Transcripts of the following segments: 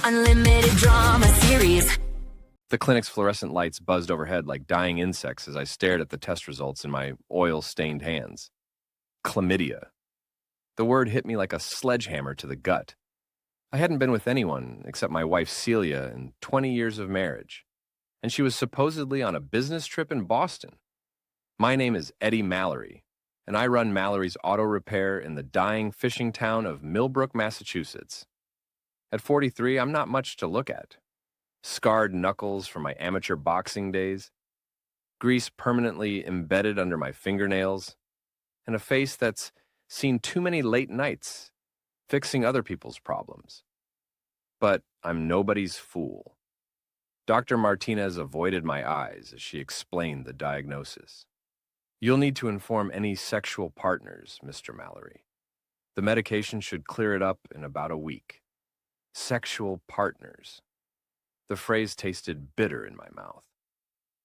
unlimited drama series. The clinic's fluorescent lights buzzed overhead like dying insects as I stared at the test results in my oil-stained hands. Chlamydia. The word hit me like a sledgehammer to the gut. I hadn't been with anyone except my wife Celia in 20 years of marriage, and she was supposedly on a business trip in Boston. My name is Eddie Mallory, and I run Mallory's Auto Repair in the dying fishing town of Millbrook, Massachusetts. At 43, I'm not much to look at. Scarred knuckles from my amateur boxing days, grease permanently embedded under my fingernails, and a face that's seen too many late nights fixing other people's problems. But I'm nobody's fool. Dr. Martinez avoided my eyes as she explained the diagnosis. You'll need to inform any sexual partners, Mr. Mallory. The medication should clear it up in about a week. Sexual partners. The phrase tasted bitter in my mouth.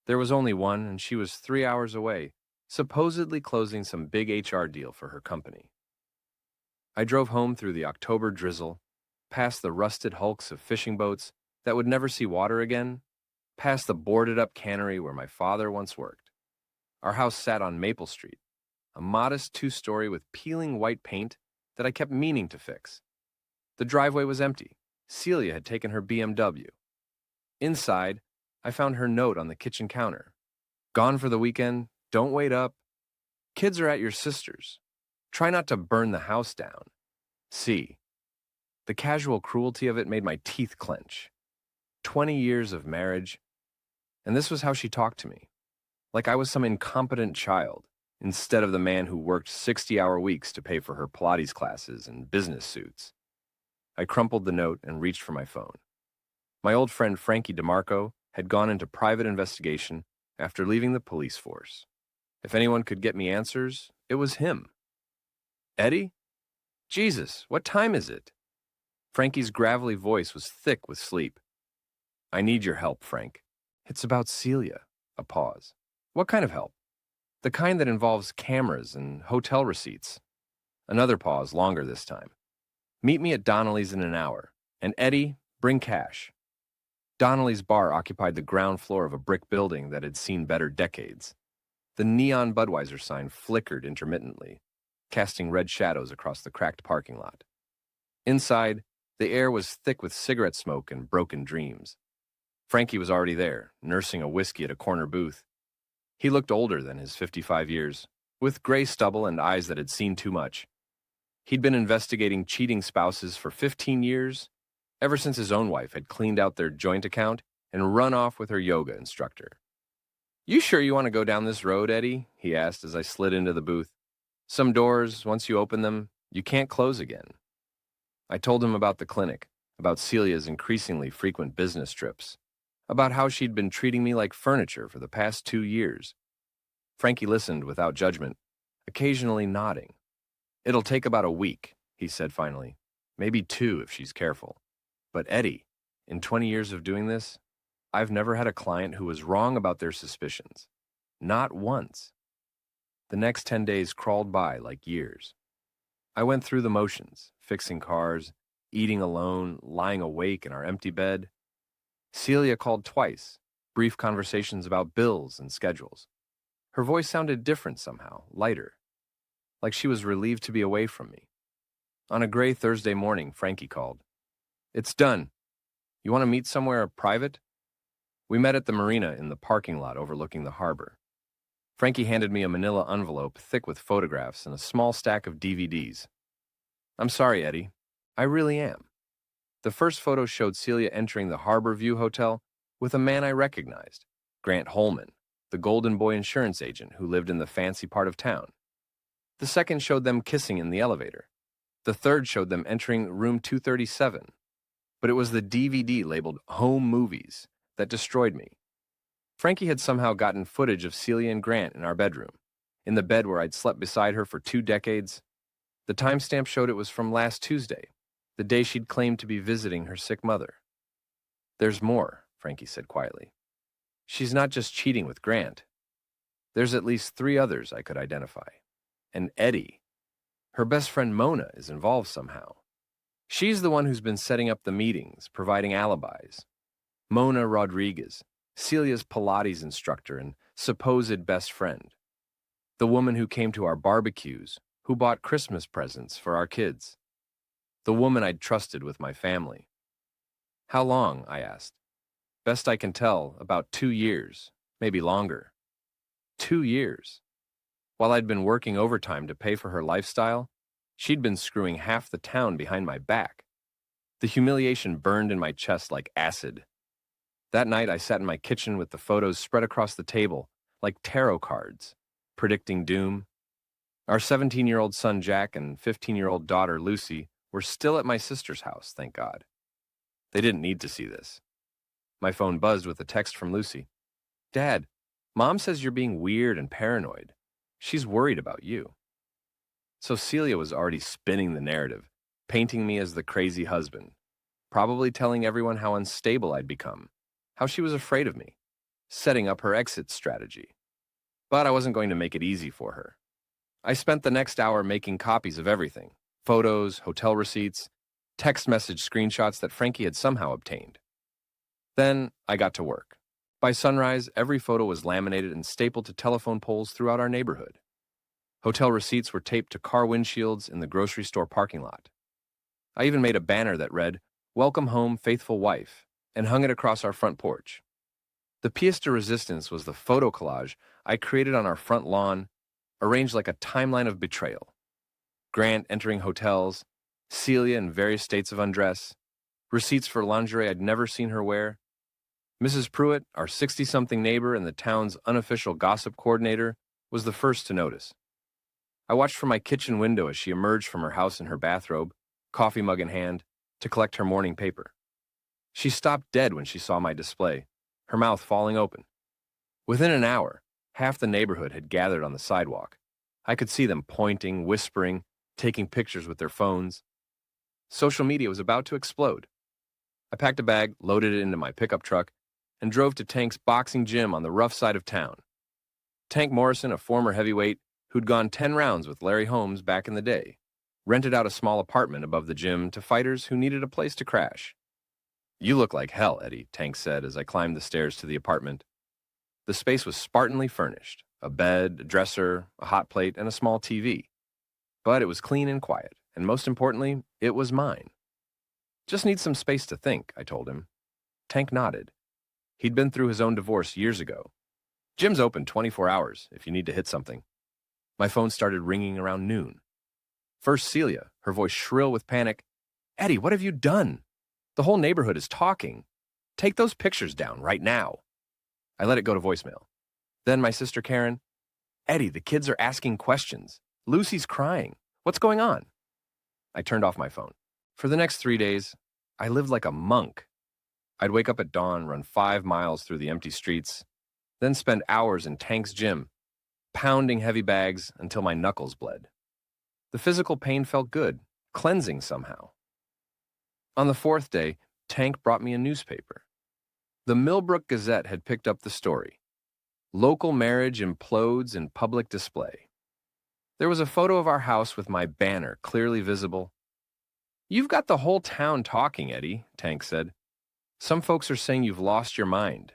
There was only one, and she was 3 hours away, supposedly closing some big HR deal for her company. I drove home through the October drizzle, past the rusted hulks of fishing boats that would never see water again, past the boarded-up cannery where my father once worked. Our house sat on Maple Street, a modest two-story with peeling white paint that I kept meaning to fix. The driveway was empty. Celia had taken her BMW. Inside, I found her note on the kitchen counter. Gone for the weekend, don't wait up. Kids are at your sister's. Try not to burn the house down. See. The casual cruelty of it made my teeth clench. 20 years of marriage, and this was how she talked to me. Like I was some incompetent child, instead of the man who worked 60-hour weeks to pay for her Pilates classes and business suits. I crumpled the note and reached for my phone. My old friend Frankie DeMarco had gone into private investigation after leaving the police force. If anyone could get me answers, it was him. Eddie? Jesus, what time is it? Frankie's gravelly voice was thick with sleep. I need your help, Frank. It's about Celia. A pause. What kind of help? The kind that involves cameras and hotel receipts. Another pause, longer this time. Meet me at Donnelly's in an hour. And Eddie, bring cash. Donnelly's bar occupied the ground floor of a brick building that had seen better decades. The neon Budweiser sign flickered intermittently, casting red shadows across the cracked parking lot. Inside, the air was thick with cigarette smoke and broken dreams. Frankie was already there, nursing a whiskey at a corner booth. He looked older than his 55 years, with gray stubble and eyes that had seen too much. He'd been investigating cheating spouses for 15 years, ever since his own wife had cleaned out their joint account and run off with her yoga instructor. You sure you want to go down this road, Eddie? He asked as I slid into the booth. Some doors, once you open them, you can't close again. I told him about the clinic, about Celia's increasingly frequent business trips, about how she'd been treating me like furniture for the past 2 years. Frankie listened without judgment, occasionally nodding. It'll take about a week, he said finally. Maybe 2 if she's careful. But Eddie, in 20 years of doing this, I've never had a client who was wrong about their suspicions. Not once. The next 10 days crawled by like years. I went through the motions, fixing cars, eating alone, lying awake in our empty bed. Celia called twice, brief conversations about bills and schedules. Her voice sounded different somehow, lighter, like she was relieved to be away from me. On a gray Thursday morning, Frankie called. It's done. You want to meet somewhere private? We met at the marina in the parking lot overlooking the harbor. Frankie handed me a manila envelope thick with photographs and a small stack of DVDs. I'm sorry, Eddie. I really am. The first photo showed Celia entering the Harbor View Hotel with a man I recognized, Grant Holman, the Golden Boy insurance agent who lived in the fancy part of town. The second showed them kissing in the elevator. The third showed them entering room 237. But it was the DVD labeled Home Movies that destroyed me. Frankie had somehow gotten footage of Celia and Grant in our bedroom, in the bed where I'd slept beside her for 2 decades. The timestamp showed it was from last Tuesday, the day she'd claimed to be visiting her sick mother. There's more, Frankie said quietly. She's not just cheating with Grant. There's at least 3 others I could identify. And Eddie. Her best friend Mona is involved somehow. She's the one who's been setting up the meetings, providing alibis. Mona Rodriguez, Celia's Pilates instructor and supposed best friend. The woman who came to our barbecues, who bought Christmas presents for our kids. The woman I'd trusted with my family. How long? I asked. Best I can tell, about 2 years, maybe longer. 2 years. While I'd been working overtime to pay for her lifestyle, she'd been screwing half the town behind my back. The humiliation burned in my chest like acid. That night I sat in my kitchen with the photos spread across the table, like tarot cards, predicting doom. Our 17-year-old son Jack and 15-year-old daughter Lucy were still at my sister's house, thank God. They didn't need to see this. My phone buzzed with a text from Lucy. Dad, Mom says you're being weird and paranoid. She's worried about you. So Celia was already spinning the narrative, painting me as the crazy husband, probably telling everyone how unstable I'd become, how she was afraid of me, setting up her exit strategy. But I wasn't going to make it easy for her. I spent the next hour making copies of everything, photos, hotel receipts, text message screenshots that Frankie had somehow obtained. Then I got to work. By sunrise, every photo was laminated and stapled to telephone poles throughout our neighborhood. Hotel receipts were taped to car windshields in the grocery store parking lot. I even made a banner that read, "Welcome home, faithful wife," and hung it across our front porch. The pièce de résistance was the photo collage I created on our front lawn, arranged like a timeline of betrayal. Grant entering hotels, Celia in various states of undress, receipts for lingerie I'd never seen her wear. Mrs. Pruitt, our 60-something neighbor and the town's unofficial gossip coordinator, was the first to notice. I watched from my kitchen window as she emerged from her house in her bathrobe, coffee mug in hand, to collect her morning paper. She stopped dead when she saw my display, her mouth falling open. Within an hour, half the neighborhood had gathered on the sidewalk. I could see them pointing, whispering, taking pictures with their phones. Social media was about to explode. I packed a bag, loaded it into my pickup truck, and drove to Tank's boxing gym on the rough side of town. Tank Morrison, a former heavyweight who'd gone 10 rounds with Larry Holmes back in the day, rented out a small apartment above the gym to fighters who needed a place to crash. You look like hell, Eddie, Tank said as I climbed the stairs to the apartment. The space was spartanly furnished, a bed, a dresser, a hot plate, and a small TV. But it was clean and quiet, and most importantly, it was mine. Just need some space to think, I told him. Tank nodded. He'd been through his own divorce years ago. Gym's open 24 hours if you need to hit something. My phone started ringing around noon. First Celia, her voice shrill with panic. Eddie, what have you done? The whole neighborhood is talking. Take those pictures down right now. I let it go to voicemail. Then my sister Karen. Eddie, the kids are asking questions. Lucy's crying. What's going on? I turned off my phone. For the next 3 days, I lived like a monk. I'd wake up at dawn, run 5 miles through the empty streets, then spend hours in Tank's gym, pounding heavy bags until my knuckles bled. The physical pain felt good, cleansing somehow. On the 4th day, Tank brought me a newspaper. The Millbrook Gazette had picked up the story. Local marriage implodes in public display. There was a photo of our house with my banner clearly visible. You've got the whole town talking, Eddie, Tank said. Some folks are saying you've lost your mind.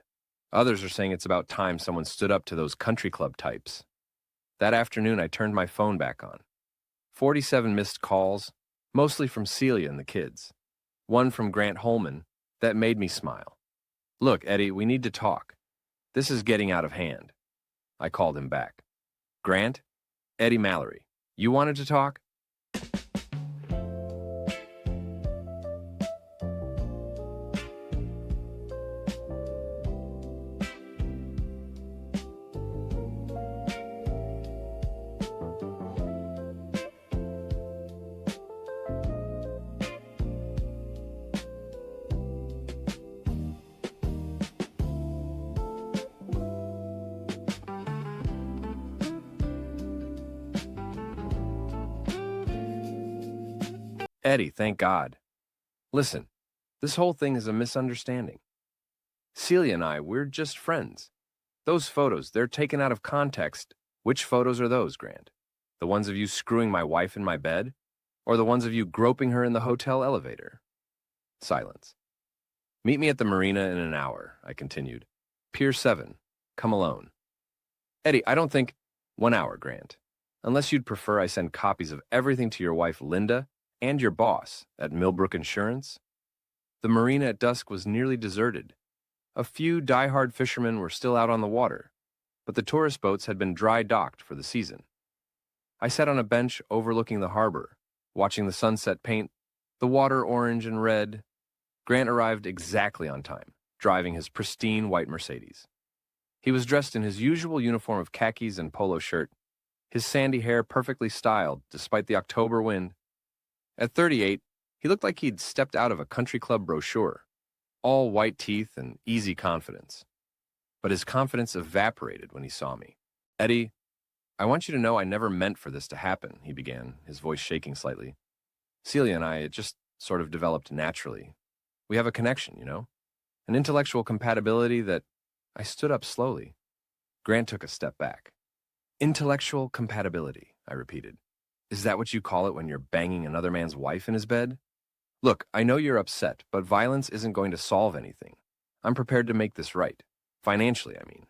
Others are saying it's about time someone stood up to those country club types. That afternoon, I turned my phone back on. 47 missed calls, mostly from Celia and the kids. One from Grant Holman that made me smile. Look, Eddie, we need to talk. This is getting out of hand. I called him back. Grant? Eddie Mallory. You wanted to talk? Eddie, thank God. Listen, this whole thing is a misunderstanding. Celia and I, we're just friends. Those photos, they're taken out of context. Which photos are those, Grant? The ones of you screwing my wife in my bed? Or the ones of you groping her in the hotel elevator? Silence. Meet me at the marina in an hour, I continued. Pier 7. Come alone. Eddie, I don't think... 1 hour, Grant. Unless you'd prefer I send copies of everything to your wife, Linda, and your boss at Millbrook Insurance. The marina at dusk was nearly deserted. A few die-hard fishermen were still out on the water, but the tourist boats had been dry docked for the season. I sat on a bench overlooking the harbor, watching the sunset paint the water orange and red. Grant arrived exactly on time, driving his pristine white Mercedes. He was dressed in his usual uniform of khakis and polo shirt, his sandy hair perfectly styled despite the October wind. At 38, he looked like he'd stepped out of a country club brochure, all white teeth and easy confidence. But his confidence evaporated when he saw me. Eddie, I want you to know I never meant for this to happen, he began, his voice shaking slightly. Celia and I, it just sort of developed naturally. We have a connection, you know? An intellectual compatibility that... I stood up slowly. Grant took a step back. Intellectual compatibility, I repeated. Is that what you call it when you're banging another man's wife in his bed? Look, I know you're upset, but violence isn't going to solve anything. I'm prepared to make this right. Financially, I mean.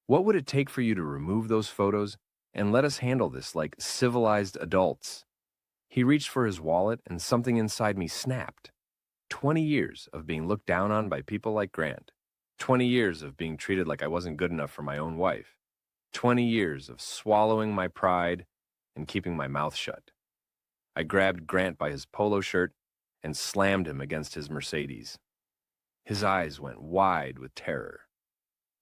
What would it take for you to remove those photos and let us handle this like civilized adults? He reached for his wallet and something inside me snapped. 20 years of being looked down on by people like Grant. 20 years of being treated like I wasn't good enough for my own wife. 20 years of swallowing my pride and keeping my mouth shut. I grabbed Grant by his polo shirt and slammed him against his Mercedes. His eyes went wide with terror.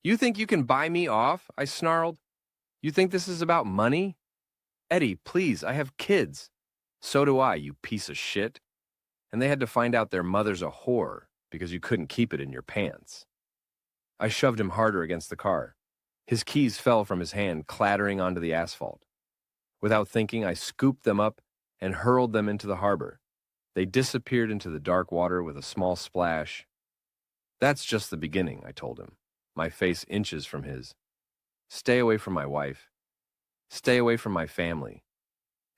You think you can buy me off? I snarled. You think this is about money? Eddie, please, I have kids. So do I, you piece of shit. And they had to find out their mother's a whore because you couldn't keep it in your pants. I shoved him harder against the car. His keys fell from his hand, clattering onto the asphalt. Without thinking, I scooped them up and hurled them into the harbor. They disappeared into the dark water with a small splash. That's just the beginning, I told him, my face inches from his. Stay away from my wife. Stay away from my family.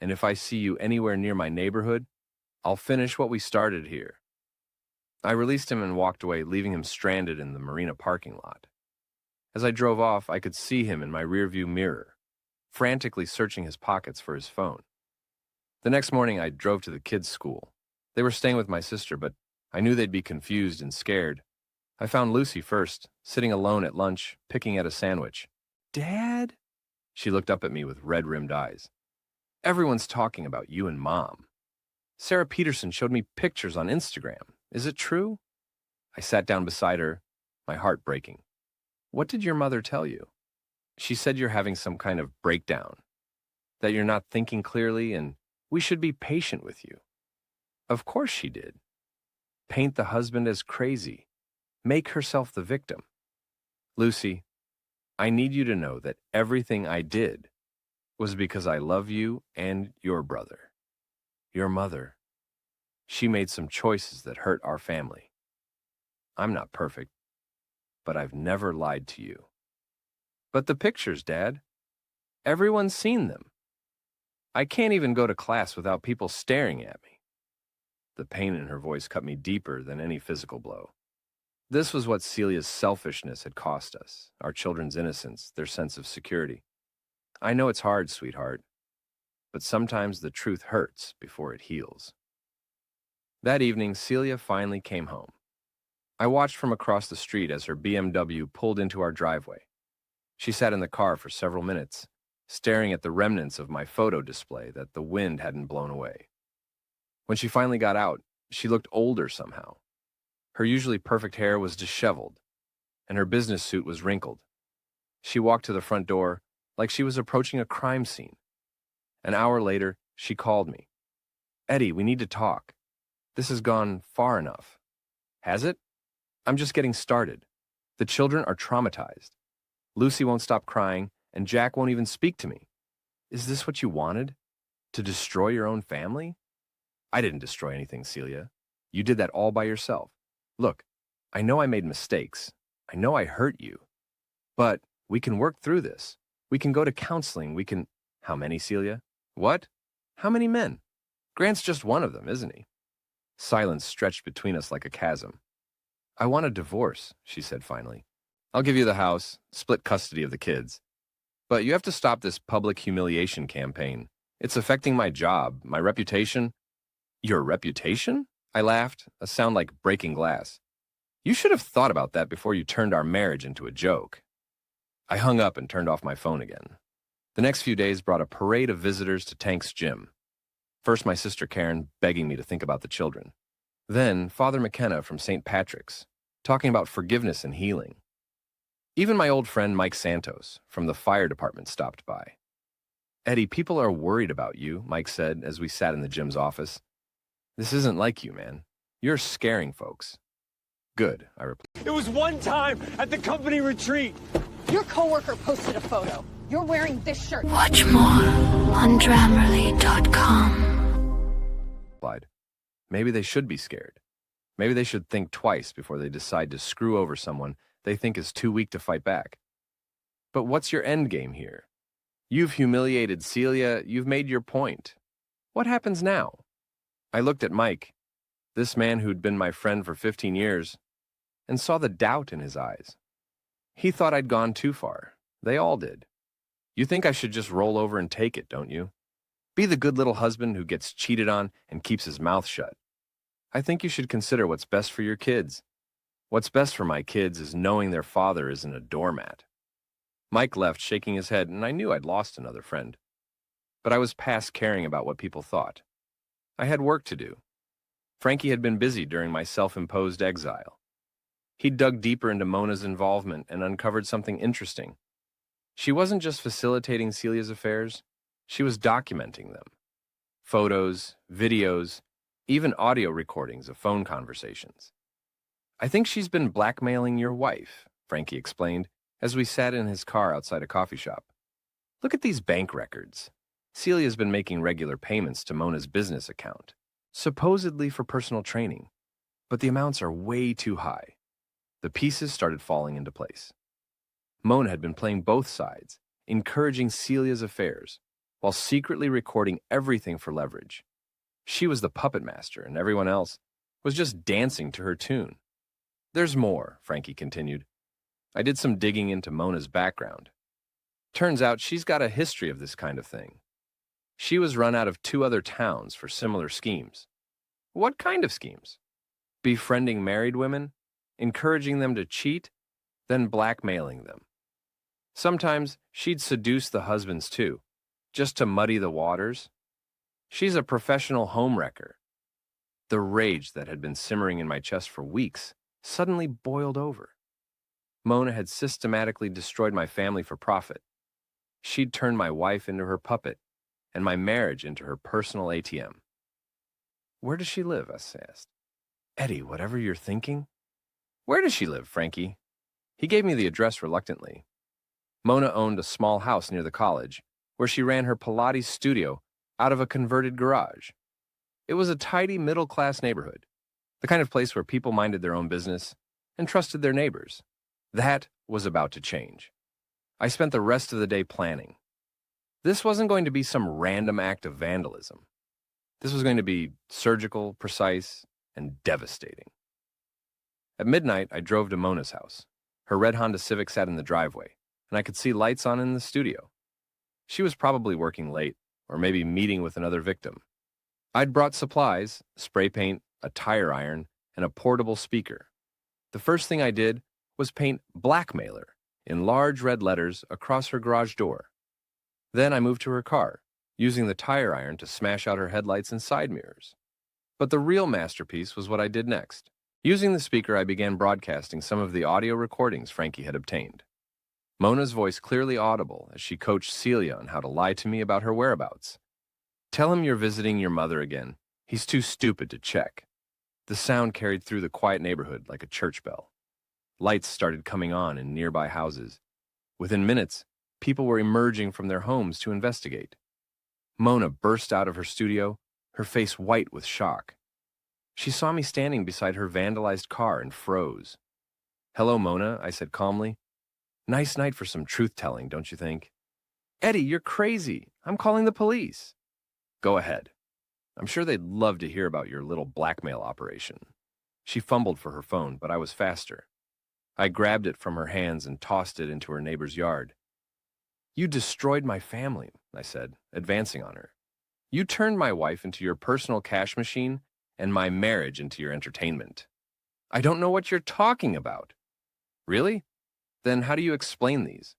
And if I see you anywhere near my neighborhood, I'll finish what we started here. I released him and walked away, leaving him stranded in the marina parking lot. As I drove off, I could see him in my rearview mirror, frantically searching his pockets for his phone. The next morning, I drove to the kids' school. They were staying with my sister, but I knew they'd be confused and scared. I found Lucy first, sitting alone at lunch, picking at a sandwich. Dad? She looked up at me with red-rimmed eyes. Everyone's talking about you and Mom. Sarah Peterson showed me pictures on Instagram. Is it true? I sat down beside her, my heart breaking. What did your mother tell you? She said you're having some kind of breakdown, that you're not thinking clearly, and we should be patient with you. Of course she did. Paint the husband as crazy. Make herself the victim. Lucy, I need you to know that everything I did was because I love you and your brother. Your mother. She made some choices that hurt our family. I'm not perfect, but I've never lied to you. But the pictures, Dad. Everyone's seen them. I can't even go to class without people staring at me. The pain in her voice cut me deeper than any physical blow. This was what Celia's selfishness had cost us, our children's innocence, their sense of security. I know it's hard, sweetheart, but sometimes the truth hurts before it heals. That evening, Celia finally came home. I watched from across the street as her BMW pulled into our driveway. She sat in the car for several minutes, staring at the remnants of my photo display that the wind hadn't blown away. When she finally got out, she looked older somehow. Her usually perfect hair was disheveled, and her business suit was wrinkled. She walked to the front door like she was approaching a crime scene. An hour later, she called me. Eddie, we need to talk. This has gone far enough. Has it? I'm just getting started. The children are traumatized. Lucy won't stop crying, and Jack won't even speak to me. Is this what you wanted? To destroy your own family? I didn't destroy anything, Celia. You did that all by yourself. Look, I know I made mistakes. I know I hurt you. But we can work through this. We can go to counseling. We can... How many, Celia? What? How many men? Grant's just one of them, isn't he? Silence stretched between us like a chasm. I want a divorce, she said finally. I'll give you the house, split custody of the kids. But you have to stop this public humiliation campaign. It's affecting my job, my reputation. Your reputation? I laughed, a sound like breaking glass. You should have thought about that before you turned our marriage into a joke. I hung up and turned off my phone again. The next few days brought a parade of visitors to Tank's gym. First, my sister Karen begging me to think about the children. Then, Father McKenna from St. Patrick's, talking about forgiveness and healing. Even my old friend Mike Santos from the fire department stopped by. Eddie, people are worried about you, Mike said as we sat in the gym's office. This isn't like you, man. You're scaring folks. Good, I replied. It was one time at the company retreat. Your coworker posted a photo. You're wearing this shirt. Watch more on Grammarly.com. Maybe they should be scared. Maybe they should think twice before they decide to screw over someone they think is too weak to fight back. But what's your end game here? You've humiliated Celia, you've made your point. What happens now? I looked at Mike, this man who'd been my friend for 15 years, and saw the doubt in his eyes. He thought I'd gone too far. They all did. You think I should just roll over and take it, don't you? Be the good little husband who gets cheated on and keeps his mouth shut. I think you should consider what's best for your kids. What's best for my kids is knowing their father isn't a doormat. Mike left, shaking his head, and I knew I'd lost another friend. But I was past caring about what people thought. I had work to do. Frankie had been busy during my self-imposed exile. He'd dug deeper into Mona's involvement and uncovered something interesting. She wasn't just facilitating Celia's affairs, she was documenting them. Photos, videos, even audio recordings of phone conversations. I think she's been blackmailing your wife, Frankie explained as we sat in his car outside a coffee shop. Look at these bank records. Celia's been making regular payments to Mona's business account, supposedly for personal training, but the amounts are way too high. The pieces started falling into place. Mona had been playing both sides, encouraging Celia's affairs, while secretly recording everything for leverage. She was the puppet master, and everyone else was just dancing to her tune. There's more, Frankie continued. I did some digging into Mona's background. Turns out she's got a history of this kind of thing. She was run out of 2 other towns for similar schemes. What kind of schemes? Befriending married women, encouraging them to cheat, then blackmailing them. Sometimes she'd seduce the husbands too, just to muddy the waters. She's a professional homewrecker. The rage that had been simmering in my chest for weeks suddenly boiled over. Mona had systematically destroyed my family for profit. She'd turned my wife into her puppet and my marriage into her personal ATM. Where does she live? I asked. Eddie, whatever you're thinking. Where does she live, Frankie? He gave me the address reluctantly. Mona owned a small house near the college, where she ran her Pilates studio out of a converted garage. It was a tidy middle-class neighborhood, the kind of place where people minded their own business and trusted their neighbors. That was about to change. I spent the rest of the day planning. This wasn't going to be some random act of vandalism. This was going to be surgical, precise, and devastating. At midnight, I drove to Mona's house. Her red Honda Civic sat in the driveway, and I could see lights on in the studio. She was probably working late, or maybe meeting with another victim. I'd brought supplies, spray paint, a tire iron, and a portable speaker. The first thing I did was paint "Blackmailer" in large red letters across her garage door. Then I moved to her car, using the tire iron to smash out her headlights and side mirrors. But the real masterpiece was what I did next. Using the speaker, I began broadcasting some of the audio recordings Frankie had obtained. Mona's voice clearly audible as she coached Celia on how to lie to me about her whereabouts. Tell him you're visiting your mother again. He's too stupid to check. The sound carried through the quiet neighborhood like a church bell. Lights started coming on in nearby houses. Within minutes, people were emerging from their homes to investigate. Mona burst out of her studio, her face white with shock. She saw me standing beside her vandalized car and froze. "Hello, Mona," I said calmly. "Nice night for some truth-telling, don't you think?" "Eddie, you're crazy. I'm calling the police." "Go ahead." I'm sure they'd love to hear about your little blackmail operation. She fumbled for her phone, but I was faster. I grabbed it from her hands and tossed it into her neighbor's yard. You destroyed my family, I said, advancing on her. You turned my wife into your personal cash machine and my marriage into your entertainment. I don't know what you're talking about. Really? Then how do you explain these?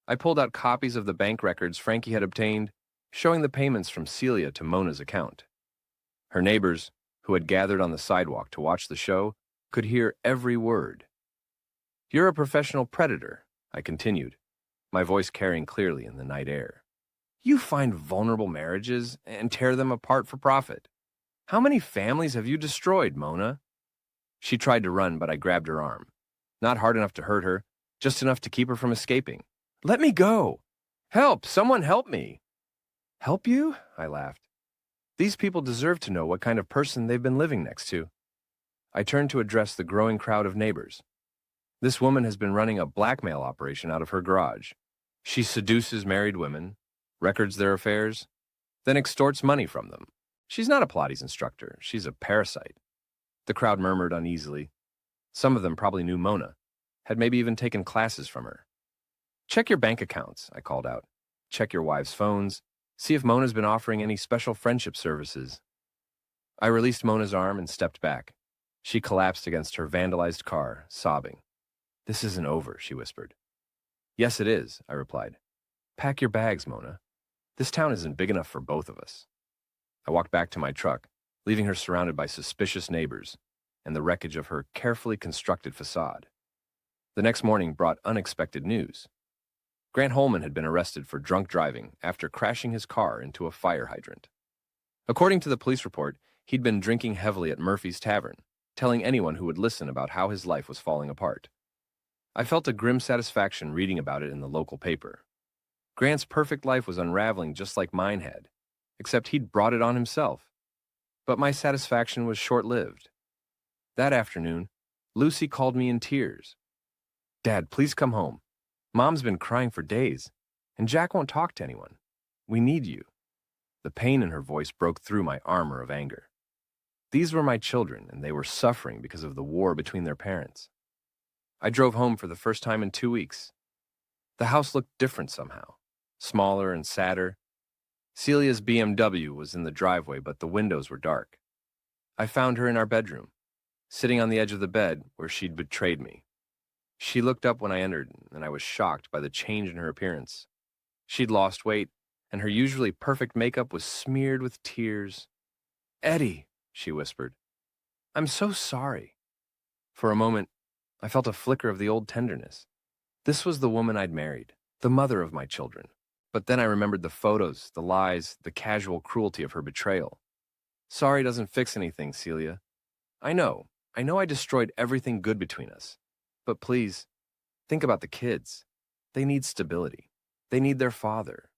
I pulled out copies of the bank records Frankie had obtained, showing the payments from Celia to Mona's account. Her neighbors, who had gathered on the sidewalk to watch the show, could hear every word. You're a professional predator, I continued, my voice carrying clearly in the night air. You find vulnerable marriages and tear them apart for profit. How many families have you destroyed, Mona? She tried to run, but I grabbed her arm. Not hard enough to hurt her, just enough to keep her from escaping. Let me go! Help! Someone help me! Help you? I laughed. These people deserve to know what kind of person they've been living next to. I turned to address the growing crowd of neighbors. This woman has been running a blackmail operation out of her garage. She seduces married women, records their affairs, then extorts money from them. She's not a Pilates instructor. She's a parasite. The crowd murmured uneasily. Some of them probably knew Mona, had maybe even taken classes from her. Check your bank accounts, I called out. Check your wives' phones. See if Mona's been offering any special friendship services. I released Mona's arm and stepped back. She collapsed against her vandalized car, sobbing. This isn't over, she whispered. Yes, it is, I replied. Pack your bags, Mona. This town isn't big enough for both of us. I walked back to my truck, leaving her surrounded by suspicious neighbors and the wreckage of her carefully constructed facade. The next morning brought unexpected news. Grant Holman had been arrested for drunk driving after crashing his car into a fire hydrant. According to the police report, he'd been drinking heavily at Murphy's Tavern, telling anyone who would listen about how his life was falling apart. I felt a grim satisfaction reading about it in the local paper. Grant's perfect life was unraveling just like mine had, except he'd brought it on himself. But my satisfaction was short-lived. That afternoon, Lucy called me in tears. Dad, please come home. Mom's been crying for days, and Jack won't talk to anyone. We need you. The pain in her voice broke through my armor of anger. These were my children, and they were suffering because of the war between their parents. I drove home for the first time in 2 weeks. The house looked different somehow, smaller and sadder. Celia's BMW was in the driveway, but the windows were dark. I found her in our bedroom, sitting on the edge of the bed where she'd betrayed me. She looked up when I entered, and I was shocked by the change in her appearance. She'd lost weight, and her usually perfect makeup was smeared with tears. Eddie, she whispered, I'm so sorry. For a moment, I felt a flicker of the old tenderness. This was the woman I'd married, the mother of my children. But then I remembered the photos, the lies, the casual cruelty of her betrayal. Sorry doesn't fix anything, Celia. I know I destroyed everything good between us. But please, think about the kids. They need stability. They need their father.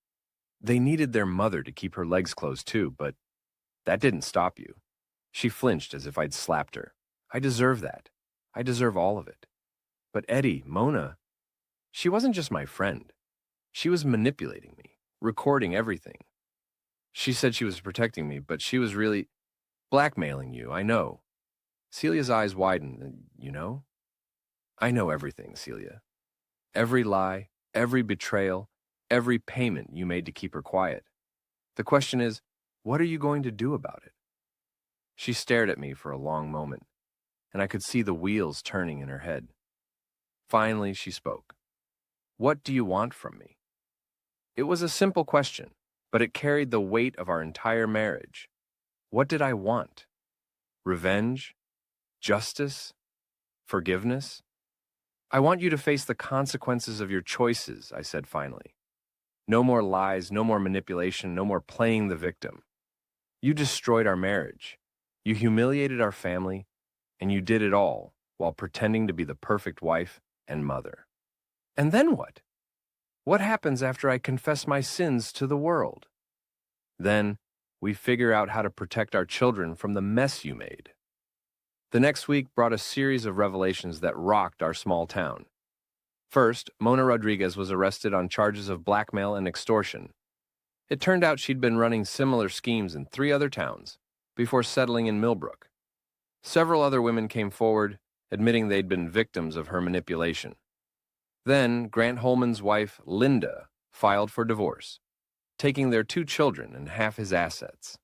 They needed their mother to keep her legs closed too, but that didn't stop you. She flinched as if I'd slapped her. I deserve that. I deserve all of it. But Eddie, Mona, she wasn't just my friend. She was manipulating me, recording everything. She said she was protecting me, but she was really blackmailing you, I know. Celia's eyes widened, you know? I know everything, Celia. Every lie, every betrayal, every payment you made to keep her quiet. The question is, what are you going to do about it? She stared at me for a long moment, and I could see the wheels turning in her head. Finally, she spoke. What do you want from me? It was a simple question, but it carried the weight of our entire marriage. What did I want? Revenge? Justice? Forgiveness? I want you to face the consequences of your choices, I said finally. No more lies, no more manipulation, no more playing the victim. You destroyed our marriage. You humiliated our family, and you did it all while pretending to be the perfect wife and mother. And then what? What happens after I confess my sins to the world? Then we figure out how to protect our children from the mess you made. The next week brought a series of revelations that rocked our small town. First, Mona Rodriguez was arrested on charges of blackmail and extortion. It turned out she'd been running similar schemes in 3 other towns before settling in Millbrook. Several other women came forward, admitting they'd been victims of her manipulation. Then, Grant Holman's wife, Linda, filed for divorce, taking their 2 children and half his assets.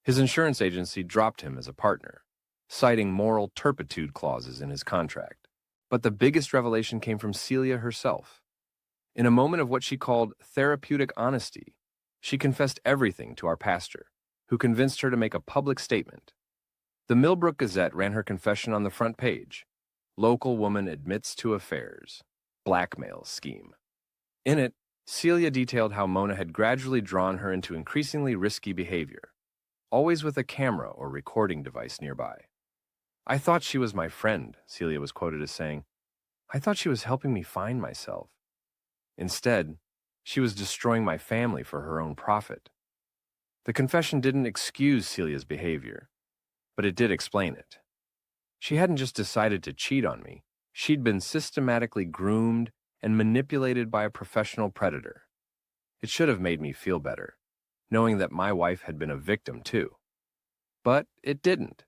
His insurance agency dropped him as a partner, citing moral turpitude clauses in his contract. But the biggest revelation came from Celia herself. In a moment of what she called therapeutic honesty, she confessed everything to our pastor, who convinced her to make a public statement. The Millbrook Gazette ran her confession on the front page. Local woman admits to affairs. Blackmail scheme. In it, Celia detailed how Mona had gradually drawn her into increasingly risky behavior, always with a camera or recording device nearby. "I thought she was my friend," Celia was quoted as saying. "I thought she was helping me find myself. Instead, she was destroying my family for her own profit." The confession didn't excuse Celia's behavior, but it did explain it. She hadn't just decided to cheat on me. She'd been systematically groomed and manipulated by a professional predator. It should have made me feel better, knowing that my wife had been a victim too. But it didn't.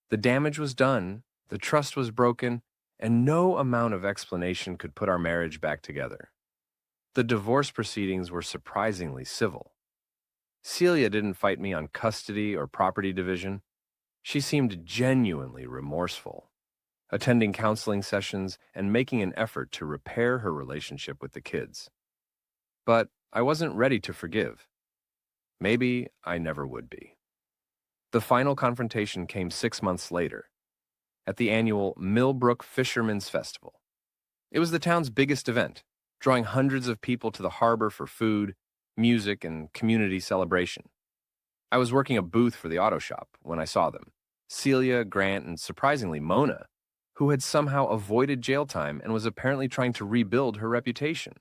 The damage was done, the trust was broken, and no amount of explanation could put our marriage back together. The divorce proceedings were surprisingly civil. Celia didn't fight me on custody or property division. She seemed genuinely remorseful, attending counseling sessions and making an effort to repair her relationship with the kids. But I wasn't ready to forgive. Maybe I never would be. The final confrontation came 6 months later, at the annual Millbrook Fishermen's Festival. It was the town's biggest event, drawing hundreds of people to the harbor for food, music, and community celebration. I was working a booth for the auto shop when I saw them. Celia, Grant, and surprisingly Mona, who had somehow avoided jail time and was apparently trying to rebuild her reputation.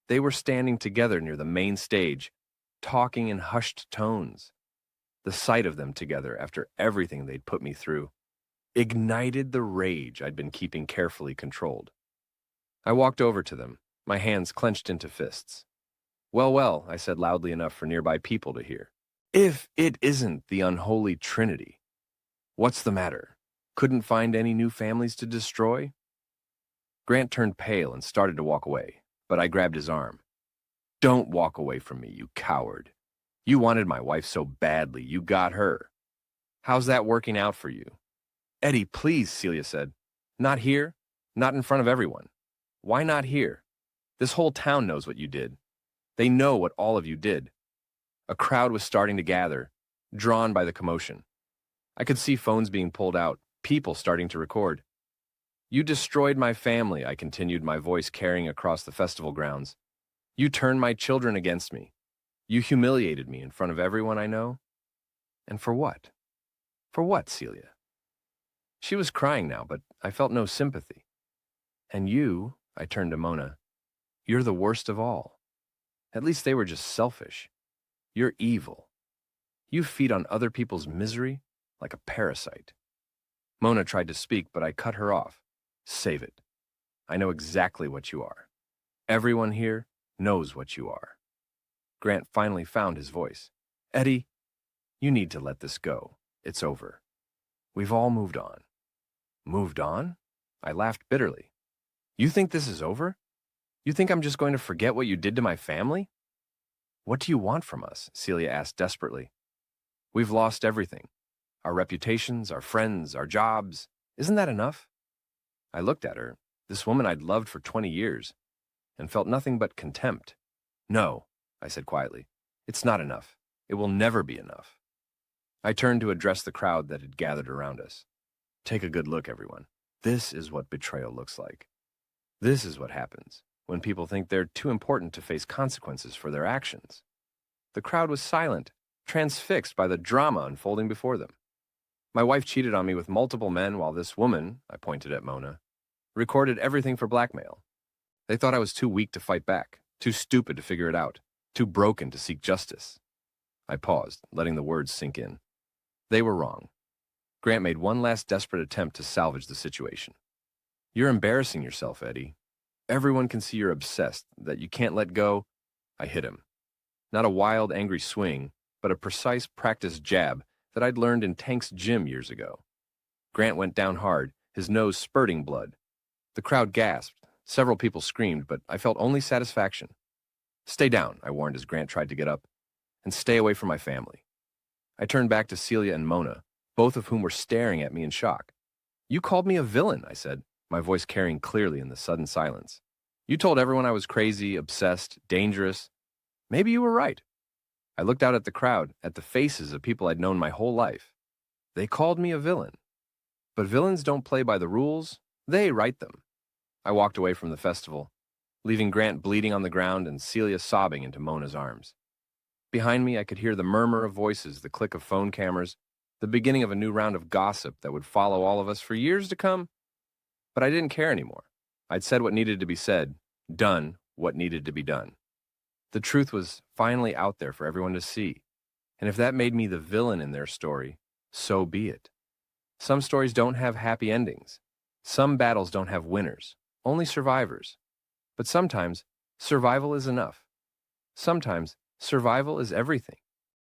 They were standing together near the main stage, talking in hushed tones. The sight of them together after everything they'd put me through ignited the rage I'd been keeping carefully controlled. I walked over to them, my hands clenched into fists. Well, I said loudly enough for nearby people to hear. "If it isn't the unholy trinity, what's the matter? Couldn't find any new families to destroy?" Grant turned pale and started to walk away, but I grabbed his arm. "Don't walk away from me, you coward. You wanted my wife so badly, you got her. How's that working out for you?" "Eddie, please," Celia said. "Not here, not in front of everyone. Why not here? This whole town knows what you did. They know what all of you did." A crowd was starting to gather, drawn by the commotion. I could see phones being pulled out, people starting to record. "You destroyed my family," I continued, my voice carrying across the festival grounds. "You turned my children against me. You humiliated me in front of everyone I know. And for what? For what, Celia?" She was crying now, but I felt no sympathy. "And you," I turned to Mona, "you're the worst of all. At least they were just selfish. You're evil. You feed on other people's misery like a parasite." Mona tried to speak, but I cut her off. "Save it. I know exactly what you are. Everyone here knows what you are." Grant finally found his voice. "Eddie, you need to let this go. It's over. We've all moved on." "Moved on?" I laughed bitterly. "You think this is over? You think I'm just going to forget what you did to my family?" "What do you want from us?" Celia asked desperately. "We've lost everything. Our reputations, our friends, our jobs. Isn't that enough?" I looked at her, this woman I'd loved for 20 years, and felt nothing but contempt. "No," I said quietly. "It's not enough. It will never be enough." I turned to address the crowd that had gathered around us. "Take a good look, everyone. This is what betrayal looks like. This is what happens when people think they're too important to face consequences for their actions." The crowd was silent, transfixed by the drama unfolding before them. My wife cheated on me with multiple men while this woman, I pointed at Mona, recorded everything for blackmail. They thought I was too weak to fight back, too stupid to figure it out, too broken to seek justice. I paused, letting the words sink in. They were wrong. Grant made one last desperate attempt to salvage the situation. "You're embarrassing yourself, Eddie. Everyone can see you're obsessed, that you can't let go." I hit him. Not a wild, angry swing, but a precise, practiced jab that I'd learned in Tank's gym years ago. Grant went down hard, his nose spurting blood. The crowd gasped. Several people screamed, but I felt only satisfaction. "Stay down," I warned as Grant tried to get up, "and stay away from my family." I turned back to Celia and Mona, both of whom were staring at me in shock. "You called me a villain," I said, my voice carrying clearly in the sudden silence. "You told everyone I was crazy, obsessed, dangerous. Maybe you were right." I looked out at the crowd, at the faces of people I'd known my whole life. They called me a villain. But villains don't play by the rules, they write them. I walked away from the festival, leaving Grant bleeding on the ground and Celia sobbing into Mona's arms. Behind me, I could hear the murmur of voices, the click of phone cameras, the beginning of a new round of gossip that would follow all of us for years to come. But I didn't care anymore. I'd said what needed to be said, done what needed to be done. The truth was finally out there for everyone to see. And if that made me the villain in their story, so be it. Some stories don't have happy endings. Some battles don't have winners, only survivors. But sometimes, survival is enough. Sometimes, survival is everything.